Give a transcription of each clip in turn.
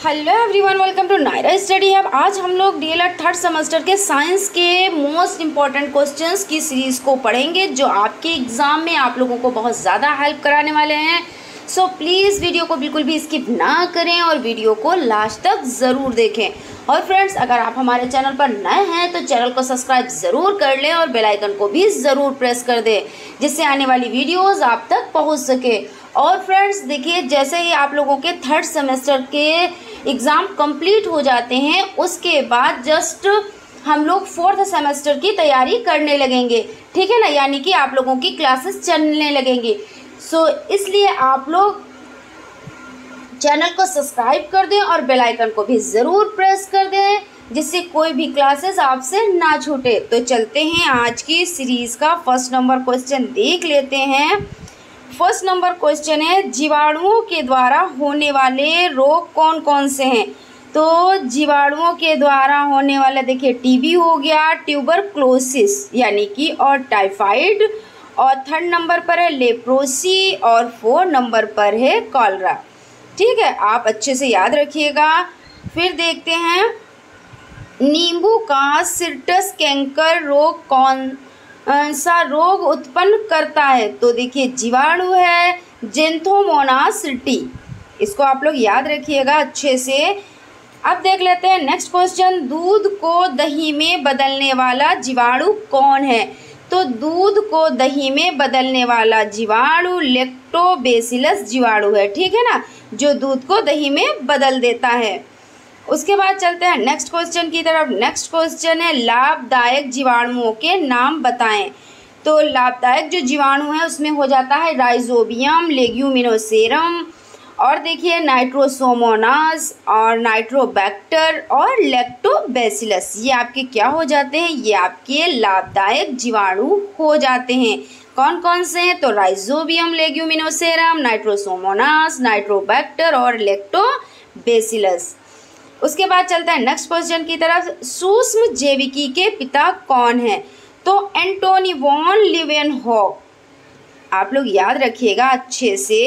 Hello everyone, welcome to Naira study hub. आज हम लोग डीएलएड थर्ड सेमेस्टर के साइंस के मोस्ट इम्पॉर्टेंट क्वेश्चंस की सीरीज़ को पढ़ेंगे जो आपके एग्ज़ाम में आप लोगों को बहुत ज़्यादा हेल्प कराने वाले हैं। सो प्लीज़ वीडियो को बिल्कुल भी स्किप ना करें और वीडियो को लास्ट तक ज़रूर देखें। और फ्रेंड्स, अगर आप हमारे चैनल पर नए हैं तो चैनल को सब्सक्राइब ज़रूर कर लें और बेल आइकन को भी ज़रूर प्रेस कर दें जिससे आने वाली वीडियोज़ आप तक पहुँच सके। और फ्रेंड्स देखिए, जैसे ही आप लोगों के थर्ड सेमेस्टर के एग्ज़ाम कंप्लीट हो जाते हैं उसके बाद जस्ट हम लोग फोर्थ सेमेस्टर की तैयारी करने लगेंगे, ठीक है ना। यानी कि आप लोगों की क्लासेस चलने लगेंगी। सो इसलिए आप लोग चैनल को सब्सक्राइब कर दें और बेल आइकन को भी ज़रूर प्रेस कर दें जिससे कोई भी क्लासेस आपसे ना छूटे। तो चलते हैं आज की सीरीज़ का फर्स्ट नंबर क्वेश्चन देख लेते हैं। फर्स्ट नंबर क्वेश्चन है, जीवाणुओं के द्वारा होने वाले रोग कौन कौन से हैं। तो जीवाणुओं के द्वारा होने वाला देखिए टीबी हो गया, ट्यूबरक्लोसिस यानी कि और टाइफाइड, और थर्ड नंबर पर है लेप्रोसी और फोर्थ नंबर पर है कॉलरा। ठीक है, आप अच्छे से याद रखिएगा। फिर देखते हैं, नींबू का सिट्रस कैंकर रोग कौन सा रोग उत्पन्न करता है। तो देखिए जीवाणु है जेंथोमोनास सिटी, इसको आप लोग याद रखिएगा अच्छे से। अब देख लेते हैं नेक्स्ट क्वेश्चन, दूध को दही में बदलने वाला जीवाणु कौन है। तो दूध को दही में बदलने वाला जीवाणु लैक्टोबैसिलस जीवाणु है, ठीक है ना, जो दूध को दही में बदल देता है। उसके बाद चलते हैं नेक्स्ट क्वेश्चन की तरफ। नेक्स्ट क्वेश्चन है, लाभदायक जीवाणुओं के नाम बताएं। तो लाभदायक जो जीवाणु है उसमें हो जाता है राइजोबियम, लेग्यूमिनोसेरम, और देखिए नाइट्रोसोमोनास और नाइट्रोबैक्टर और लैक्टोबैसिलस। ये आपके क्या हो जाते हैं, ये आपके लाभदायक जीवाणु हो जाते हैं। कौन कौन से हैं, तो राइजोबियम, लेग्यूमिनोसेरम, नाइट्रोसोमोनास, नाइट्रोबैक्टर और लैक्टोबैसिलस। उसके बाद चलता है नेक्स्ट क्वेश्चन की तरफ, सूक्ष्म जैविकी के पिता कौन है। तो एंटोनी वॉन लीवेनहॉक, आप लोग याद रखिएगा अच्छे से,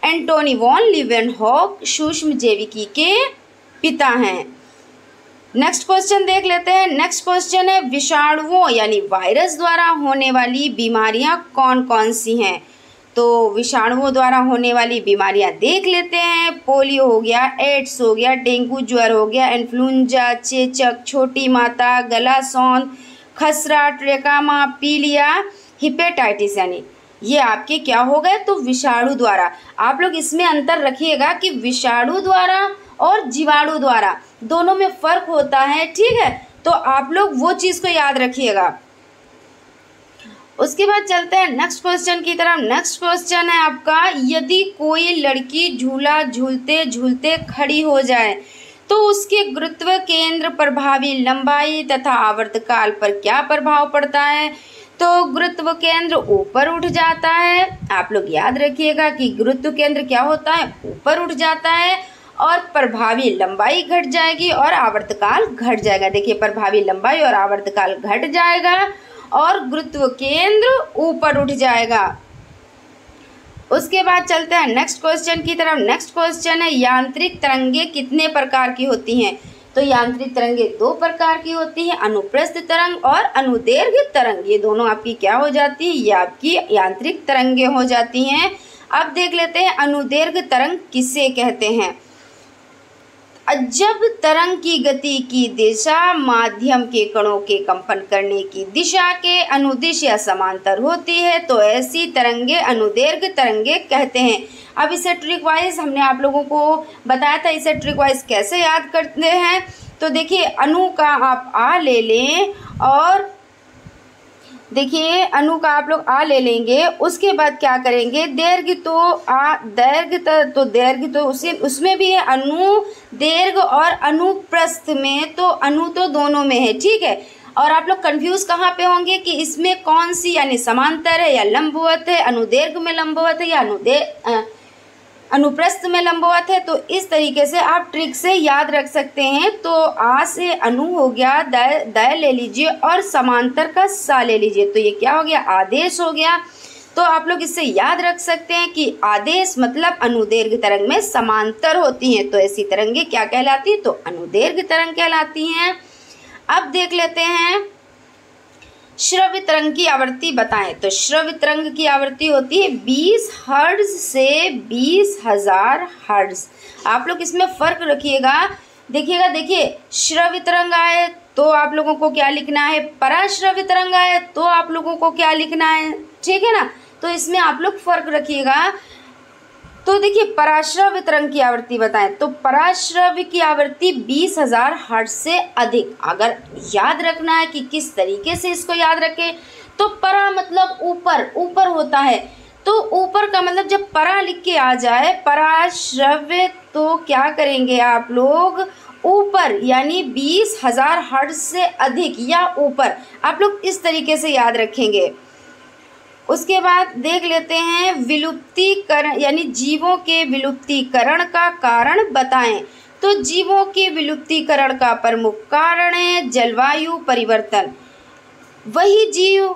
एंटोनी वॉन लीवेनहॉक सूक्ष्म जैविकी के पिता हैं। नेक्स्ट क्वेश्चन देख लेते हैं। नेक्स्ट क्वेश्चन है, विषाणुओं यानी वायरस द्वारा होने वाली बीमारियां कौन कौन सी हैं। तो विषाणुओं द्वारा होने वाली बीमारियां देख लेते हैं। पोलियो हो गया, एड्स हो गया, डेंगू ज्वर हो गया, इन्फ्लुएंजा, चेचक, छोटी माता, गला सौंध, खसरा, ट्रेकामा, पीलिया, हिपेटाइटिस, यानी ये आपके क्या हो गए, तो विषाणु द्वारा। आप लोग इसमें अंतर रखिएगा कि विषाणु द्वारा और जीवाणु द्वारा दोनों में फ़र्क होता है, ठीक है। तो आप लोग वो चीज़ को याद रखिएगा। उसके बाद चलते हैं नेक्स्ट क्वेश्चन की तरफ। नेक्स्ट क्वेश्चन है आपका, यदि कोई लड़की झूला झूलते झूलते खड़ी हो जाए तो उसके गुरुत्व केंद्र, प्रभावी लंबाई तथा आवर्तकाल पर क्या प्रभाव पड़ता है। तो गुरुत्व केंद्र ऊपर उठ जाता है। आप लोग याद रखिएगा कि गुरुत्व केंद्र क्या होता है, ऊपर उठ जाता है, और प्रभावी लंबाई घट जाएगी और आवर्तकाल घट जाएगा। देखिए प्रभावी लंबाई और आवर्तकाल घट जाएगा और गुरुत्व केंद्र ऊपर उठ जाएगा। उसके बाद चलते हैं नेक्स्ट क्वेश्चन की तरफ। नेक्स्ट क्वेश्चन है, यांत्रिक तरंगे कितने प्रकार की होती हैं। तो यांत्रिक तरंगे दो प्रकार की होती हैं, अनुप्रस्थ तरंग और अनुदैर्घ्य तरंग। ये दोनों आपकी क्या हो जाती है, ये आपकी यांत्रिक तरंगे हो जाती हैं। अब देख लेते हैं अनुदैर्घ्य तरंग किसे कहते हैं। जब तरंग की गति की दिशा माध्यम के कणों के कंपन करने की दिशा के अनुदिश या समांतर होती है तो ऐसी तरंगे अनुदैर्घ्य तरंगे कहते हैं। अब इसे ट्रिक वाइज हमने आप लोगों को बताया था, इसे ट्रिक वाइज कैसे याद करते हैं। तो देखिए अणु का आप आ ले लें और देखिए अणु का आप लोग आ ले लेंगे, उसके बाद क्या करेंगे, दैर्घ्य तो दैर्घ्य तो उसमें भी है अणु दैर्घ्य, और अनुप्रस्थ में तो अणु तो दोनों में है, ठीक है। और आप लोग कंफ्यूज कहाँ पे होंगे कि इसमें कौन सी यानी समांतर है या लंबवत है, अनुदैर्घ्य में लंबवत है या अनुप्रस्थ में लंबवत है। तो इस तरीके से आप ट्रिक से याद रख सकते हैं। तो आ से अनु हो गया, द ले लीजिए और समांतर का सा ले लीजिए, तो ये क्या हो गया, आदेश हो गया। तो आप लोग इससे याद रख सकते हैं कि आदेश मतलब अनुदैर्घ्य तरंग में समांतर होती हैं, तो ऐसी तरंगें क्या कहलाती हैं, तो अनुदैर्घ्य तरंग कहलाती हैं। अब देख लेते हैं श्रव्य तरंग की आवृत्ति बताएं। तो श्रव्य तरंग की आवृत्ति होती है 20 हर्ट्ज से 20,000 हर्ट्ज। आप लोग इसमें फर्क रखिएगा, देखिएगा, देखिए श्रव्य तरंग आए तो आप लोगों को क्या लिखना है, पराश्रव्य तरंग आए तो आप लोगों को क्या लिखना है, ठीक है ना। तो इसमें आप लोग फर्क रखिएगा। तो देखिए पराश्रव्य तरंग की आवृत्ति बताएं, तो पराश्रव्य की आवृत्ति 20,000 हर्ट्ज से अधिक। अगर याद रखना है कि किस तरीके से इसको याद रखें, तो परा मतलब ऊपर, ऊपर होता है, तो ऊपर का मतलब जब परा लिख के आ जाए पराश्रव्य, तो क्या करेंगे आप लोग, ऊपर, यानी 20,000 हर्ट्ज से अधिक या ऊपर, आप लोग इस तरीके से याद रखेंगे। उसके बाद देख लेते हैं विलुप्तीकरण, यानी जीवों के विलुप्तीकरण का कारण बताएं। तो जीवों के विलुप्तीकरण का प्रमुख कारण है जलवायु परिवर्तन। वही जीव,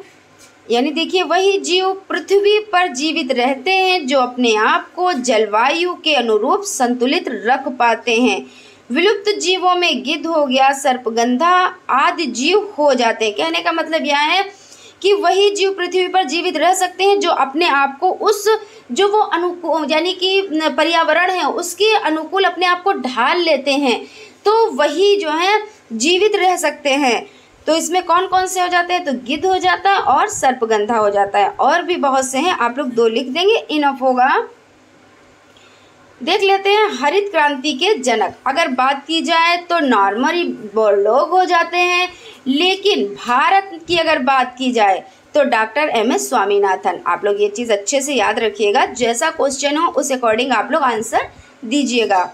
यानी देखिए वही जीव पृथ्वी पर जीवित रहते हैं जो अपने आप को जलवायु के अनुरूप संतुलित रख पाते हैं। विलुप्त जीवों में गिद्ध हो गया, सर्पगंधा आदि जीव हो जाते हैं। कहने का मतलब यह है कि वही जीव पृथ्वी पर जीवित रह सकते हैं जो अपने आप को उस जो वो अनुकूल, यानी कि पर्यावरण है उसके अनुकूल अपने आप को ढाल लेते हैं, तो वही जो है जीवित रह सकते हैं। तो इसमें कौन कौन से हो जाते हैं, तो गिद्ध हो जाता है और सर्पगंधा हो जाता है, और भी बहुत से हैं, आप लोग 2 लिख देंगे, इनफ होगा। देख लेते हैं हरित क्रांति के जनक। अगर बात की जाए तो नॉर्मली लोग हो जाते हैं, लेकिन भारत की अगर बात की जाए तो डॉक्टर MS स्वामीनाथन। आप लोग ये चीज़ अच्छे से याद रखिएगा, जैसा क्वेश्चन हो उस अकॉर्डिंग आप लोग आंसर दीजिएगा।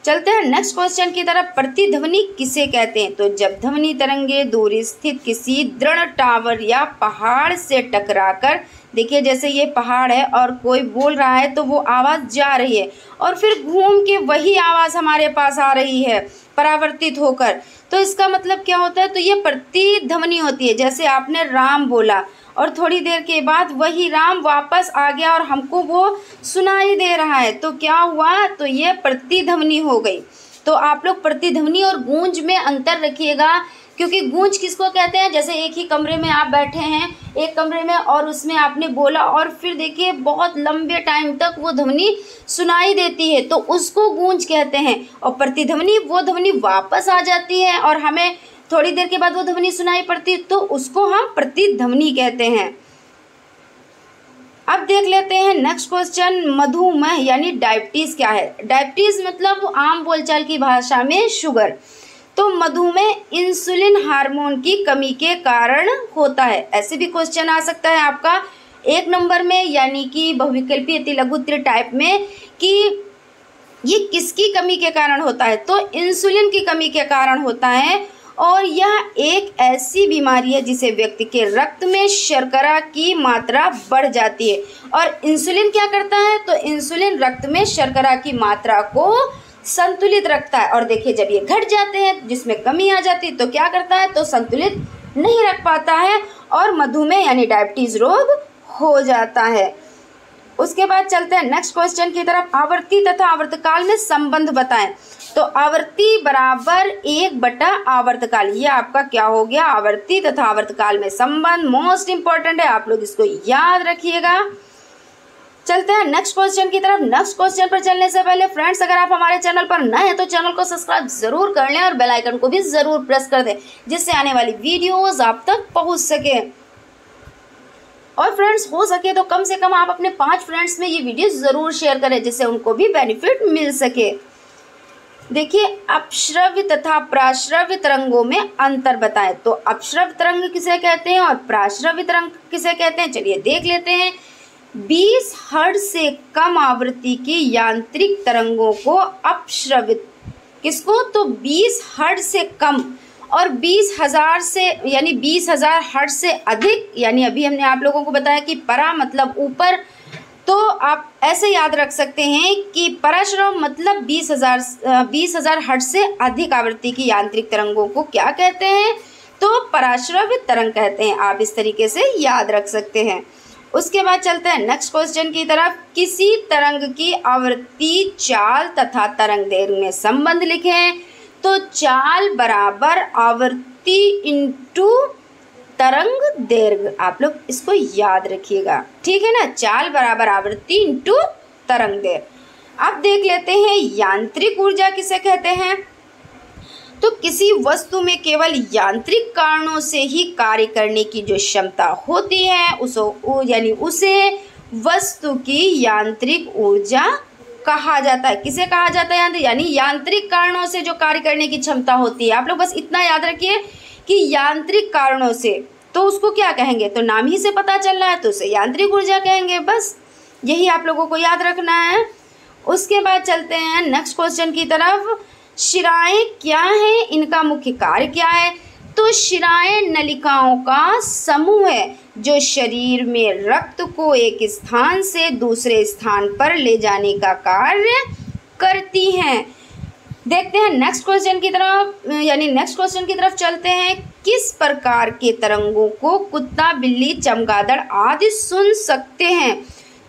चलते हैं नेक्स्ट क्वेश्चन की तरफ। प्रतिध्वनि किसे कहते हैं, तो जब ध्वनि तरंगे दूर स्थित किसी दृढ़ टावर या पहाड़ से टकराकर, देखिए जैसे ये पहाड़ है और कोई बोल रहा है तो वो आवाज़ जा रही है और फिर घूम के वही आवाज़ हमारे पास आ रही है परावर्तित होकर, तो इसका मतलब क्या होता है, तो ये प्रतिध्वनि होती है। जैसे आपने राम बोला और थोड़ी देर के बाद वही राम वापस आ गया और हमको वो सुनाई दे रहा है, तो क्या हुआ, तो ये प्रतिध्वनि हो गई। तो आप लोग प्रतिध्वनि और गूंज में अंतर रखिएगा, क्योंकि गूंज किसको कहते हैं, जैसे एक ही कमरे में आप बैठे हैं, एक कमरे में, और उसमें आपने बोला और फिर देखिए बहुत लंबे टाइम तक वो ध्वनि सुनाई देती है, तो उसको गूंज कहते हैं। और प्रतिध्वनि वो ध्वनि वापस आ जाती है और हमें थोड़ी देर के बाद वो ध्वनि सुनाई पड़ती है, तो उसको हम प्रतिध्वनि कहते हैं। अब देख लेते हैं नेक्स्ट क्वेश्चन, मधुमेह यानी डायबिटीज क्या है। डायबिटीज मतलब आम बोलचाल की भाषा में शुगर। तो मधुमेह इंसुलिन हार्मोन की कमी के कारण होता है। ऐसे भी क्वेश्चन आ सकता है आपका 1 नंबर में, यानी कि बहुविकल्पी अति लघु उत्तरीय टाइप में, कि ये किसकी कमी के कारण होता है, तो इंसुलिन की कमी के कारण होता है। और यह एक ऐसी बीमारी है जिसे व्यक्ति के रक्त में शर्करा की मात्रा बढ़ जाती है। और इंसुलिन क्या करता है, तो इंसुलिन रक्त में शर्करा की मात्रा को संतुलित रखता है। और देखिए जब ये घट जाते हैं, जिसमें कमी आ जाती है, तो क्या करता है, तो संतुलित नहीं रख पाता है और मधुमेह यानी डायबिटीज रोग हो जाता है। उसके बाद चलते हैं नेक्स्ट क्वेश्चन की तरफ। आवर्ती तथा आवर्तकाल में संबंध बताएं। तो आवर्ती बराबर 1 आवर्तकाल, ये आपका क्या हो गया, आवर्ती तथा आवर्तकाल में संबंध मोस्ट इंपॉर्टेंट है, आप लोग इसको याद रखिएगा। चलते हैं नेक्स्ट क्वेश्चन की तरफ। नेक्स्ट क्वेश्चन पर चलने से पहले फ्रेंड्स, अगर आप हमारे चैनल पर नए हैं तो चैनल को सब्सक्राइब जरूर कर लें और बेल आइकन को भी जरूर प्रेस कर दें, जिससे आने वाली वीडियोस आप तक पहुंच सके। और फ्रेंड्स हो सके तो कम से कम आप अपने 5 फ्रेंड्स में ये वीडियो ज़रूर शेयर करें, जिससे उनको भी बेनिफिट मिल सके। देखिए अपश्रव्य तथा प्राश्रव्य तरंगों में अंतर बताएं। तो अपश्रव्य तरंग किसे कहते हैं और प्राश्रव्य तरंग किसे कहते हैं, चलिए देख लेते हैं। 20 हर्ट्ज से कम आवृत्ति की यांत्रिक तरंगों को अपश्रवित, किसको, तो 20 हर्ट्ज से कम, और 20,000 से यानी 20,000 हर्ट्ज से अधिक, यानी अभी हमने आप लोगों को बताया कि परा मतलब ऊपर, तो आप ऐसे याद रख सकते हैं कि पराश्रव मतलब 20,000 हर्ट्ज से अधिक आवृत्ति की यांत्रिक तरंगों को क्या कहते हैं, तो पराश्रव्य तरंग कहते हैं। आप इस तरीके से याद रख सकते हैं। उसके बाद चलते हैं नेक्स्ट क्वेश्चन की तरफ। किसी तरंग की आवृत्ति, चाल तथा तरंग दैर्घ्य में संबंध लिखें। तो चाल बराबर आवृत्ति इंटू तरंग दैर्घ्य, आप लोग इसको याद रखिएगा, ठीक है ना। चाल बराबर आवृत्ति इंटू तरंग दैर्घ्य। अब देख लेते हैं यांत्रिक ऊर्जा किसे कहते हैं। तो किसी वस्तु में केवल यांत्रिक कारणों से ही कार्य करने की जो क्षमता होती है उसे वस्तु की यांत्रिक ऊर्जा कहा जाता है। किसे कहा जाता है? यानी यांत्रिक कारणों से जो कार्य करने की क्षमता होती है। आप लोग बस इतना याद रखिए कि यांत्रिक कारणों से, तो उसको क्या कहेंगे? तो नाम ही से पता चल रहा है, तो उसे यांत्रिक ऊर्जा कहेंगे। बस यही आप लोगों को याद रखना है। उसके बाद चलते हैं नेक्स्ट क्वेश्चन की तरफ। शिराएं क्या है, इनका मुख्य कार्य क्या है? तो शिराएं नलिकाओं का समूह है जो शरीर में रक्त को एक स्थान से दूसरे स्थान पर ले जाने का कार्य करती हैं। देखते हैं नेक्स्ट क्वेश्चन की तरफ, यानी नेक्स्ट क्वेश्चन की तरफ चलते हैं। किस प्रकार के तरंगों को कुत्ता, बिल्ली, चमगादड़ आदि सुन सकते हैं?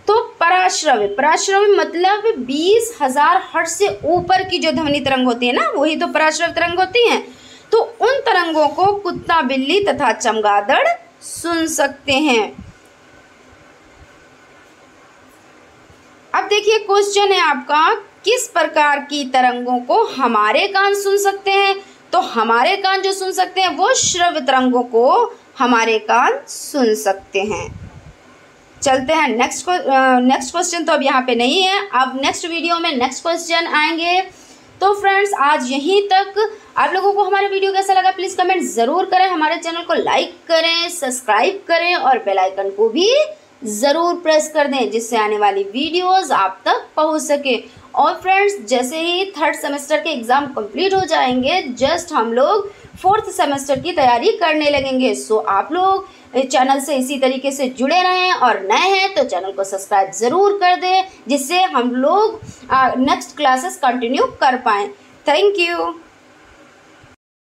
तो पराश्रव्य मतलब 20,000 हर्ट्ज से ऊपर की जो ध्वनि तरंग होती है ना, वही तो पराश्रव्य तरंग होती हैं। तो उन तरंगों को कुत्ता, बिल्ली तथा चमगादड़ सुन सकते हैं। अब देखिए क्वेश्चन है आपका, किस प्रकार की तरंगों को हमारे कान सुन सकते हैं? तो हमारे कान जो सुन सकते हैं वो श्रव्य तरंगों को हमारे कान सुन सकते हैं। चलते हैं नेक्स्ट क्वेश्चन। तो अब यहाँ पे नहीं है, अब नेक्स्ट वीडियो में नेक्स्ट क्वेश्चन आएंगे। तो फ्रेंड्स आज यहीं तक। आप लोगों को हमारा वीडियो कैसा लगा प्लीज़ कमेंट ज़रूर करें, हमारे चैनल को लाइक करें, सब्सक्राइब करें और बेल आइकन को भी ज़रूर प्रेस कर दें जिससे आने वाली वीडियोस आप तक पहुंच सके। और फ्रेंड्स जैसे ही 3rd सेमेस्टर के एग्ज़ाम कंप्लीट हो जाएंगे, जस्ट हम लोग 4th सेमेस्टर की तैयारी करने लगेंगे। सो आप लोग चैनल से इसी तरीके से जुड़े रहें और नए हैं तो चैनल को सब्सक्राइब ज़रूर कर दें जिससे हम लोग नेक्स्ट क्लासेस कंटिन्यू कर पाएँ। Thank you.